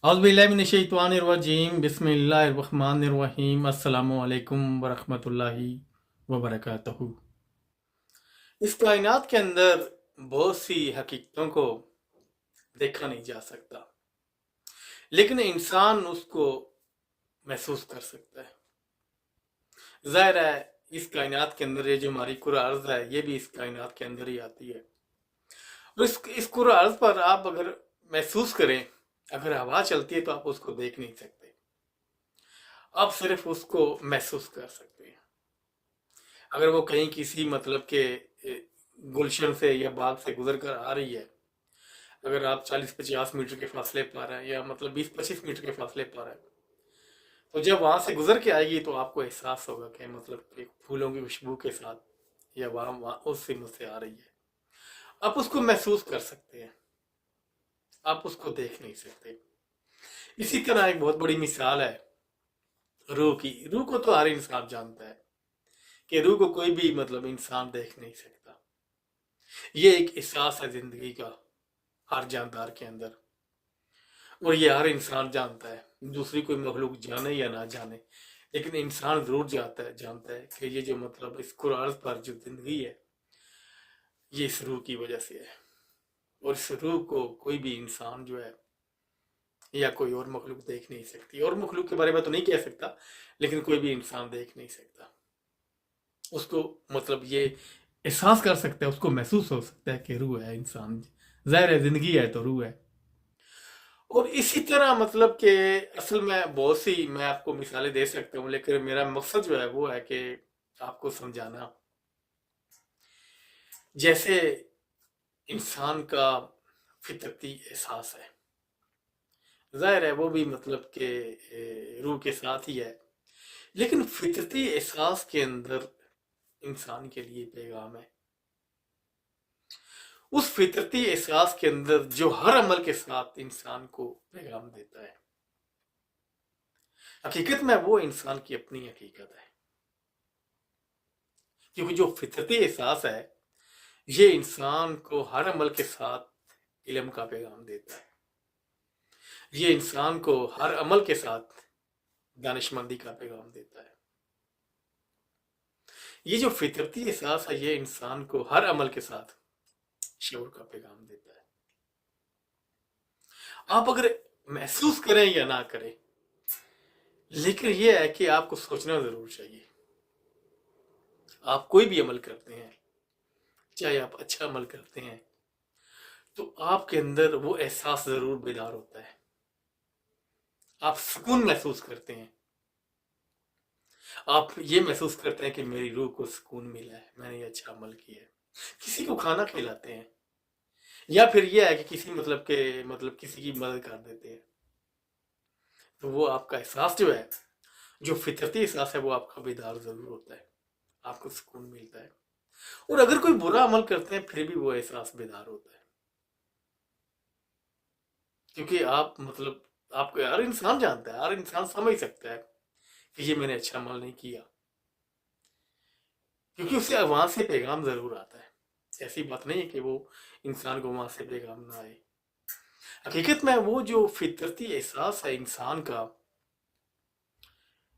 औज़ुबिल्लाहिमिनश्शैतानिर्रजीम बिस्मिल्लाहिर्रहमानिर्रहीम अस्सलामु अलैकुम वरहमतुल्लाहि वबरकातुहू। इस कायनात के अंदर बहुत सी हकीकतों को देखा नहीं जा सकता, लेकिन इंसान उसको महसूस कर सकता है। ज़ाहिर है इस कायनात के अंदर ये जो हमारी कुर्रा अर्ज़ है ये भी इस कायनात के अंदर ही आती है। और इस कुर्रा अर्ज़ पर आप अगर महसूस करें, अगर हवा चलती है तो आप उसको देख नहीं सकते, आप सिर्फ उसको महसूस कर सकते हैं। अगर वो कहीं किसी मतलब के गुलशन से या बाग से गुजर कर आ रही है, अगर आप 40-50 मीटर के फासले पर हैं या मतलब 20-25 मीटर के फासले पर हैं, तो जब वहां से गुजर के आएगी तो आपको एहसास होगा कि मतलब एक फूलों की खुशबू के साथ या वहां उस सिमत से आ रही है। आप उसको महसूस कर सकते हैं, आप उसको देख नहीं सकते। इसी तरह एक बहुत बड़ी मिसाल है रूह की। रूह को तो हर इंसान जानता है कि रूह को कोई भी मतलब इंसान देख नहीं सकता। ये एक एहसास है जिंदगी का हर जानदार के अंदर, और ये हर इंसान जानता है, दूसरी कोई मखलूक जाने या ना जाने, लेकिन इंसान जरूर जानता है कि ये जो मतलब इस कुरान पर जो जिंदगी है ये इस रूह की वजह से है। और इस रूह को कोई भी इंसान जो है या कोई और मखलूक देख नहीं सकती। और मखलूक के बारे में तो नहीं कह सकता, लेकिन कोई भी इंसान देख नहीं सकता। उसको मतलब ये एहसास कर सकता है, उसको महसूस हो सकता है कि रूह है इंसान। ज़ाहिर है जिंदगी है तो रूह है। और इसी तरह मतलब कि असल में बहुत सी मैं आपको मिसालें दे सकता हूँ, लेकिन मेरा मकसद जो है वो है कि आपको समझाना। जैसे इंसान का फितरती एहसास है, जाहिर है वो भी मतलब कि रूह के साथ ही है, लेकिन फितरती एहसास के अंदर इंसान के लिए पैगाम है। उस फितरती एहसास के अंदर जो हर अमल के साथ इंसान को पैगाम देता है, हकीकत में वो इंसान की अपनी हकीकत है। क्योंकि जो फितरती एहसास है ये इंसान को हर अमल के साथ इल्म का पैगाम देता है। ये इंसान को हर अमल के साथ दानिशमंदी का पैगाम देता है। ये जो फितरती एहसास है ये इंसान को हर अमल के साथ शऊर का पैगाम देता है। आप अगर महसूस करें या ना करें, लेकिन ये है कि आपको सोचना जरूर चाहिए। आप कोई भी अमल करते हैं, चाहे आप अच्छा अमल करते हैं, तो आपके अंदर वो एहसास जरूर बेदार होता है। आप सुकून महसूस करते हैं, आप ये महसूस करते हैं कि मेरी रूह को सुकून मिला है, मैंने ये अच्छा अमल किया है। किसी को खाना खिलाते हैं, या फिर ये है कि किसी मतलब किसी की मदद कर देते हैं, तो वो आपका एहसास जो है, जो फितरती एहसास है, वो आपका बेदार जरूर होता है, आपको सुकून मिलता है। और अगर कोई बुरा अमल करते हैं फिर भी वो एहसास बेदार होता है, क्योंकि आप मतलब आपको हर इंसान जानता है, हर इंसान समझ सकता है कि ये मैंने अच्छा अमल नहीं किया, क्योंकि उसे वहां से पैगाम जरूर आता है। ऐसी बात नहीं है कि वो इंसान को वहां से पैगाम ना आए। हकीकत में वो जो फितरती एहसास है इंसान का,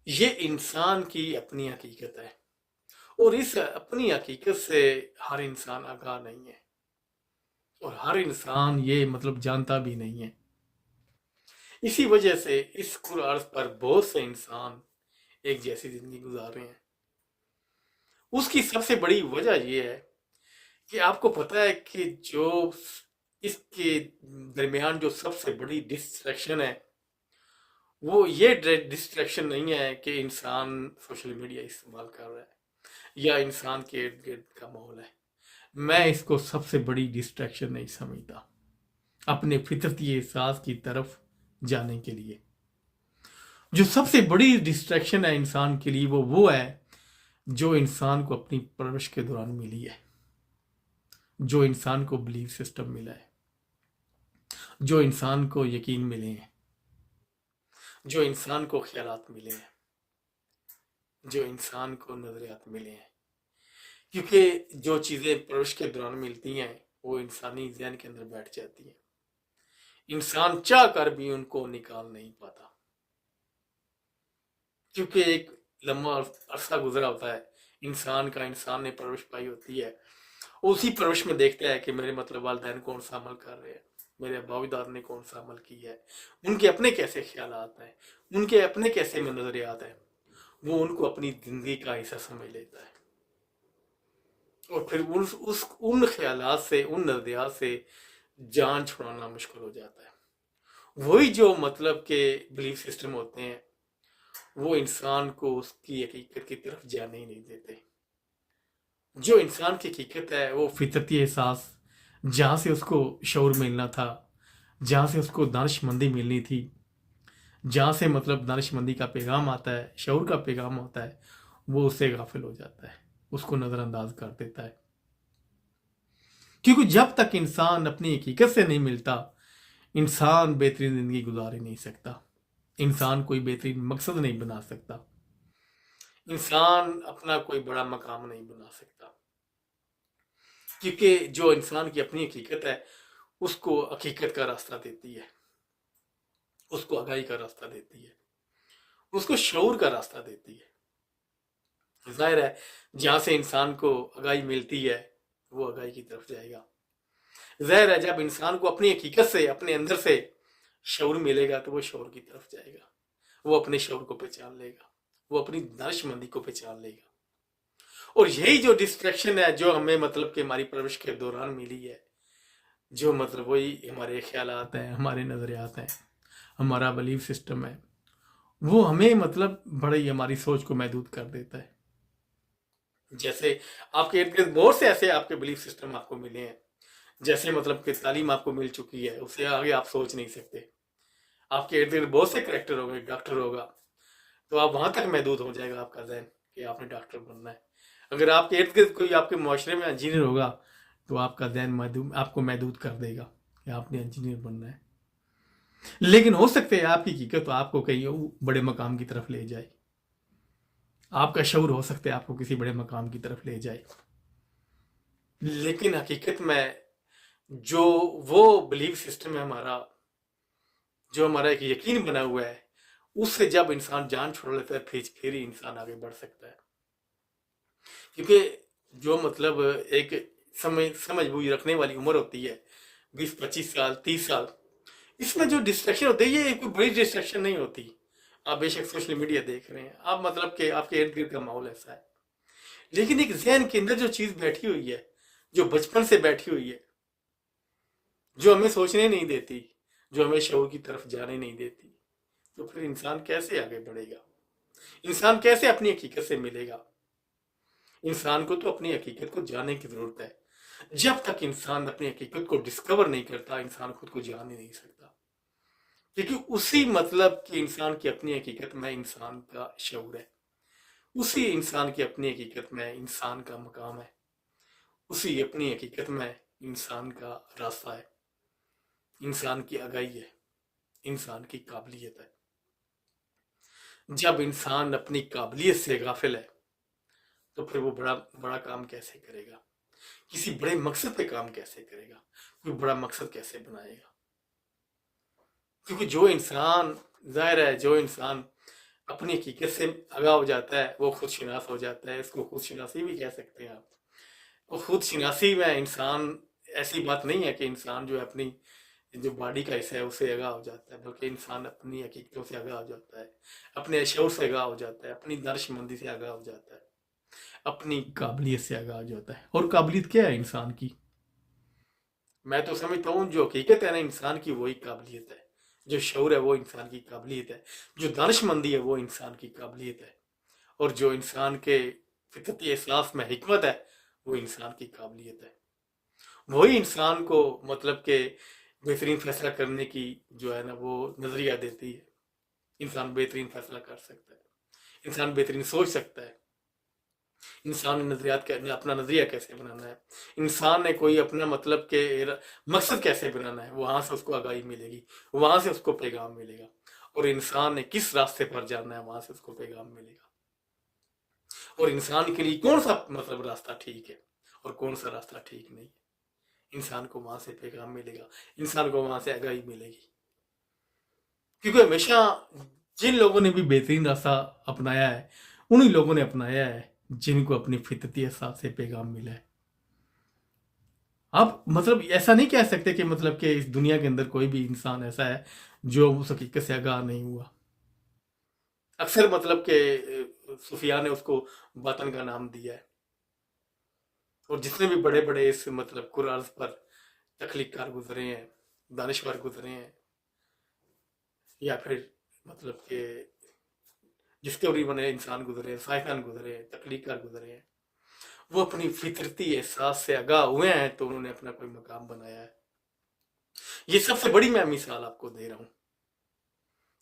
ये इंसान की अपनी हकीकत है, और इस अपनी हकीकत से हर इंसान आगाह नहीं है, और हर इंसान ये मतलब जानता भी नहीं है। इसी वजह से इस कुरान पर बहुत से इंसान एक जैसी जिंदगी गुजार रहे हैं। उसकी सबसे बड़ी वजह यह है कि आपको पता है कि जो इसके दरमियान जो सबसे बड़ी डिस्ट्रैक्शन है, वो ये डिस्ट्रैक्शन नहीं है कि इंसान सोशल मीडिया इस्तेमाल कर रहा है या इंसान के इर्द गिर्द का माहौल है। मैं इसको सबसे बड़ी डिस्ट्रैक्शन नहीं समझता अपने फितरती एहसास की तरफ जाने के लिए। जो सबसे बड़ी डिस्ट्रैक्शन है इंसान के लिए वो है जो इंसान को अपनी परवरिश के दौरान मिली है, जो इंसान को बिलीफ सिस्टम मिला है, जो इंसान को यकीन मिले हैं, जो इंसान को ख्यालात मिले हैं, जो इंसान को नजरियात मिले हैं। क्योंकि जो चीज़ें परवरिश के दौरान मिलती हैं वो इंसानी जहन के अंदर बैठ जाती हैं। इंसान चाह कर भी उनको निकाल नहीं पाता, क्योंकि एक लंबा अरसा गुजरा होता है इंसान का, इंसान ने परवरिश पाई होती है, उसी परवरिश में देखता है कि मेरे मतलब वालिदैन कौन सा अमल कर रहे हैं, मेरे अबाउदाद ने कौन सा अमल किया है, उनके अपने कैसे ख्यालात हैं, उनके अपने कैसे में नजरियात हैं, वो उनको अपनी जिंदगी का हिस्सा समझ लेता है। और फिर उन ख्यालात से, उन नजरियात से जान छुड़ाना मुश्किल हो जाता है। वही जो मतलब के बिलीफ सिस्टम होते हैं, वो इंसान को उसकी हकीकत की तरफ जाने ही नहीं देते। जो इंसान की हकीकत है वो फितरती एहसास, जहाँ से उसको शऊर मिलना था, जहाँ से उसको दानिशमंदी मिलनी थी, जहाँ से मतलब दानिशमंदी का पैगाम आता है, शऊर का पैगाम होता है, वो उससे गाफिल हो जाता है, उसको नज़रअंदाज कर देता है। क्योंकि जब तक इंसान अपनी हकीकत से नहीं मिलता, इंसान बेहतरीन ज़िंदगी गुजार ही नहीं सकता, इंसान कोई बेहतरीन मकसद नहीं बना सकता, इंसान अपना कोई बड़ा मकाम नहीं बना सकता। क्योंकि जो इंसान की अपनी हकीकत है उसको हकीकत का रास्ता देती है, उसको आगाही का रास्ता देती है, उसको शऊर का रास्ता देती है। जाहिर है जहाँ से इंसान को आगाही मिलती है वो आगाही की तरफ जाएगा। जाहिर है जब इंसान को अपनी हकीकत से, अपने अंदर से शऊर मिलेगा तो वो शऊर की तरफ जाएगा, वो अपने शऊर को पहचान लेगा, वो अपनी दानिशमंदी को पहचान लेगा। और यही जो डिस्ट्रैक्शन है जो हमें मतलब कि हमारी परवरिश के दौरान मिली है, जो मतलब वही हमारे ख्यालात हैं, हमारे नज़रियात हैं, हमारा बिलीफ सिस्टम है, वो हमें मतलब बड़े ही हमारी सोच को महदूद कर देता है। जैसे आपके इर्द गिर्द बहुत से ऐसे आपके बिलीफ सिस्टम आपको मिले हैं, जैसे मतलब कि तालीम आपको मिल चुकी है, उससे आगे आप सोच नहीं सकते। आपके इर्द गिर्द बहुत से करेक्टर होंगे, डॉक्टर होगा तो आप वहां तक महदूद हो जाएगा आपका जहन कि आपने डॉक्टर बनना है। अगर आपके इर्द गिर्द कोई आपके मुआशरे में इंजीनियर होगा तो आपका जहन आपको महदूद कर देगा कि आपने इंजीनियर बनना है। लेकिन हो सकता है आपकी हकीकत तो आपको कहीं बड़े मकाम की तरफ ले जाए, आपका शऊर हो सकता है आपको किसी बड़े मकाम की तरफ ले जाए, लेकिन हकीकत में जो वो बिलीफ सिस्टम है हमारा, जो हमारा एक यकीन बना हुआ है, उससे जब इंसान जान छोड़ लेता है फिर ही इंसान आगे बढ़ सकता है। क्योंकि जो मतलब एक समझ बूझ रखने वाली उम्र होती है 20-25 साल 30 साल, इसमें जो डिस्ट्रैक्शन होती है ये कोई बड़ी डिस्ट्रैक्शन नहीं होती। आप बेशक सोशल मीडिया देख रहे हैं, आप मतलब कि आपके इर्द गिर्द का माहौल ऐसा है, लेकिन एक जहन के अंदर जो चीज बैठी हुई है, जो बचपन से बैठी हुई है, जो हमें सोचने नहीं देती, जो हमें शऊर की तरफ जाने नहीं देती, तो फिर इंसान कैसे आगे बढ़ेगा, इंसान कैसे अपनी हकीकत से मिलेगा। इंसान को तो अपनी हकीकत को जानने की जरूरत है। जब तक इंसान अपनी हकीकत को डिस्कवर नहीं करता, इंसान खुद को जान ही नहीं सकता, क्योंकि उसी मतलब कि इंसान की अपनी हकीकत में इंसान का शऊर है, उसी इंसान की अपनी हकीकत में इंसान का मकाम है, उसी अपनी हकीकत में इंसान का रास्ता है, इंसान की आगाही है, इंसान की काबिलियत है। जब इंसान अपनी काबिलियत से गाफिल है तो फिर वो बड़ा बड़ा काम कैसे करेगा, किसी बड़े मकसद पे काम कैसे करेगा, कोई बड़ा मकसद कैसे बनाएगा। क्योंकि जो इंसान, जाहिर है जो इंसान अपनी हकीकत से आगाह हो जाता है वो खुद शिनास हो जाता है, इसको खुद शिनासी भी कह सकते हैं आप। और खुद शिनासी में इंसान, ऐसी बात नहीं है कि इंसान जो है अपनी जो बॉडी का हिस्सा है उससे आगाह हो जाता है, बल्कि इंसान अपनी हकीकतों से आगाह हो जाता है, अपने शऊर से आगाह हो जाता है, अपनी दानिशमंदी से आगाह हो जाता है, अपनी काबिलियत से आगाह हो जाता है। और काबिलियत क्या है इंसान की? मैं तो समझता हूँ जो हकीकत है ना इंसान की, वही काबिलियत है। जो शऊर है वो इंसान की काबिलियत है, जो दानिशमंदी है वो इंसान की काबिलियत है, और जो इंसान के फितरती एहसास में हिकमत है वो इंसान की काबिलियत है। वही इंसान को मतलब के बेहतरीन फैसला करने की जो है ना वो नजरिया देती है। इंसान बेहतरीन फैसला कर सकता है, इंसान बेहतरीन सोच सकता है, इंसान ने नजरियात अपना नजरिया कैसे बनाना है, इंसान ने कोई अपना मतलब के मकसद कैसे बनाना है, वहां से उसको आगाही मिलेगी, वहां से उसको पैगाम मिलेगा। और इंसान ने किस रास्ते पर जाना है वहां से उसको पैगाम मिलेगा। और इंसान के लिए कौन सा मतलब रास्ता ठीक है और कौन सा रास्ता ठीक नहीं है, انسان کو وہاں سے پیغام ملے گا، انسان کو وہاں سے آگاہی ملے گی. کیونکہ ہمیشہ جن لوگوں نے بھی بہترین راستہ اپنایا ہے انہی لوگوں نے اپنایا ہے جن کو اپنی فطرتی احساس سے پیغام ملا ہے. آپ مطلب ایسا نہیں کہہ سکتے کہ مطلب کہ اس دنیا کے اندر کوئی بھی انسان ایسا ہے جو اس حقیقت سے آگاہ نہیں ہوا. اکثر مطلب کہ صوفیاء نے اس کو باطن کا نام دیا ہے، اور جتنے بھی بڑے بڑے اس مطلب قرآن پر تخلیق کار گزرے ہیں، دانشور گزرے ہیں، یا پھر مطلب کہ ڈسکوری بنے انسان گزرے ہیں، سائنسدان گزرے ہیں، تخلیق کار گزرے ہیں، وہ اپنی فطرتی احساس سے آگاہ ہوئے ہیں تو انہوں نے اپنا کوئی مقام بنایا ہے. یہ سب سے بڑی میں مثال آپ کو دے رہا ہوں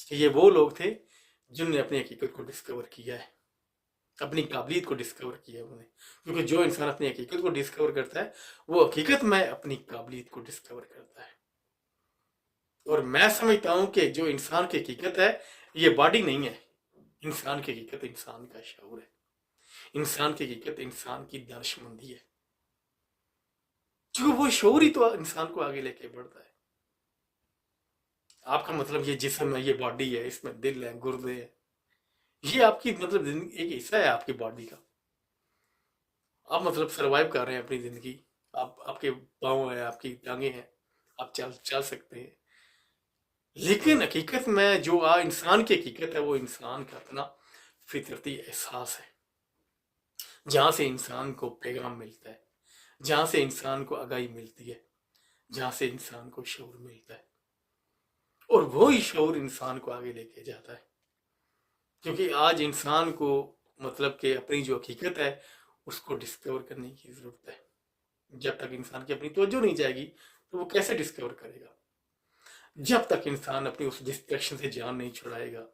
کہ یہ وہ لوگ تھے جنہوں نے اپنی حقیقت کو ڈسکور کیا ہے، اپنی قابلیت کو ڈسکور کیا ہے انہوں نے. کیونکہ جو انسان اپنی حقیقت کو ڈسکور کرتا ہے وہ حقیقت میں اپنی قابلیت کو ڈسکور کرتا ہے. اور میں سمجھتا ہوں کہ جو انسان کی حقیقت ہے یہ باڈی نہیں ہے. انسان کی حقیقت انسان کا شعور ہے، انسان کی حقیقت انسان کی دانش مندی ہے، کیونکہ وہ شعور ہی تو انسان کو آگے لے کے بڑھتا ہے. آپ کا مطلب یہ جسم ہے، یہ باڈی ہے، اس میں دل ہے، گردے ہیں، یہ آپ کی مطلب ایک حصہ ہے آپ کی باڈی کا. آپ مطلب سروائیو کر رہے ہیں اپنی زندگی، آپ کے پاؤں ہیں، آپ کی ٹانگیں ہیں، آپ چل سکتے ہیں. لیکن حقیقت میں جو انسان کی حقیقت ہے وہ انسان کا اپنا فطرتی احساس ہے، جہاں سے انسان کو پیغام ملتا ہے، جہاں سے انسان کو آگاہی ملتی ہے، جہاں سے انسان کو شعور ملتا ہے. اور وہی شعور انسان کو آگے لے کے جاتا ہے. کیونکہ آج انسان کو مطلب کہ اپنی جو حقیقت ہے اس کو ڈسکور کرنے کی ضرورت ہے. جب تک انسان کی اپنی توجہ نہیں جائے گی تو وہ کیسے ڈسکور کرے گا؟ جب تک انسان اپنی اس ڈسٹریکشن سے جان نہیں چھڑائے گا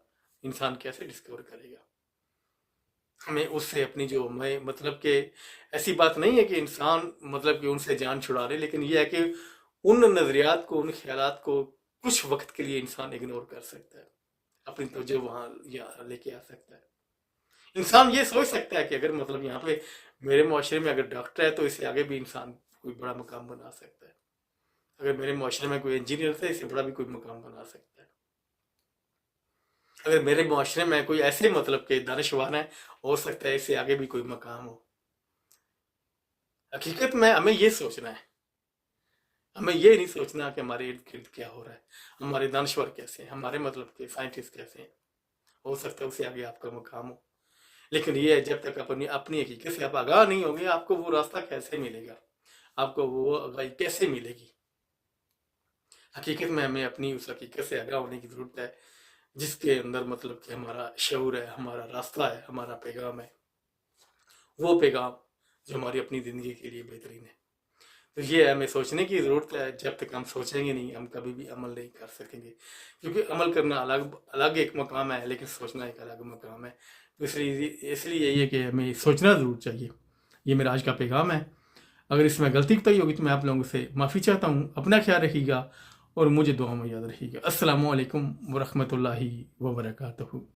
انسان کیسے ڈسکور کرے گا؟ ہمیں اس سے اپنی جو مطلب کہ ایسی بات نہیں ہے کہ انسان مطلب کہ ان سے جان چھڑا لے، لیکن یہ ہے کہ ان نظریات کو، ان خیالات کو کچھ وقت کے لیے انسان اگنور کر سکتا ہے، اپنی توجہ وہاں لے کے آ سکتا ہے. انسان یہ سوچ سکتا ہے کہ اگر مطلب یہاں پہ میرے معاشرے میں اگر ڈاکٹر ہے تو اس سے آگے بھی انسان کوئی بڑا مقام بنا سکتا ہے. اگر میرے معاشرے میں کوئی انجینئر ہے اس سے بڑا بھی کوئی مقام بنا سکتا ہے. اگر میرے معاشرے میں کوئی ایسے مطلب کہ دانشور ہے، ہو سکتا ہے اس سے آگے بھی کوئی مقام ہو. حقیقت میں ہمیں یہ سوچنا ہے، ہمیں یہ نہیں سوچنا کہ ہمارے ارد گرد کیا ہو رہا ہے، ہمارے دانشور کیسے ہیں، ہمارے مطلب کہ سائنٹسٹ کیسے ہیں. ہو سکتا ہے اس سے آگے آپ کا مقام ہو، لیکن یہ ہے جب تک اپنی حقیقت سے آپ آگاہ نہیں ہوں گے آپ کو وہ راستہ کیسے ملے گا، آپ کو وہ آگاہی کیسے ملے گی؟ حقیقت میں ہمیں اپنی اس حقیقت سے آگاہ ہونے کی ضرورت ہے جس کے اندر مطلب کہ ہمارا شعور ہے، ہمارا راستہ ہے، ہمارا پیغام ہے، وہ پیغام جو ہماری اپنی زندگی کے لیے بہترین ہے. تو یہ ہمیں سوچنے کی ضرورت ہے. جب تک ہم سوچیں گے نہیں ہم کبھی بھی عمل نہیں کر سکیں گے، کیونکہ عمل کرنا الگ ایک مقام ہے لیکن سوچنا ایک الگ مقام ہے. تو اس لیے یہ کہ ہمیں سوچنا ضرور چاہیے. یہ میرا آج کا پیغام ہے. اگر اس میں غلطی کوئی ہوگی تو میں آپ لوگوں سے معافی چاہتا ہوں. اپنا خیال رکھیے گا اور مجھے دعا میں یاد رکھیے گا. السلام علیکم ورحمۃ اللہ وبرکاتہ.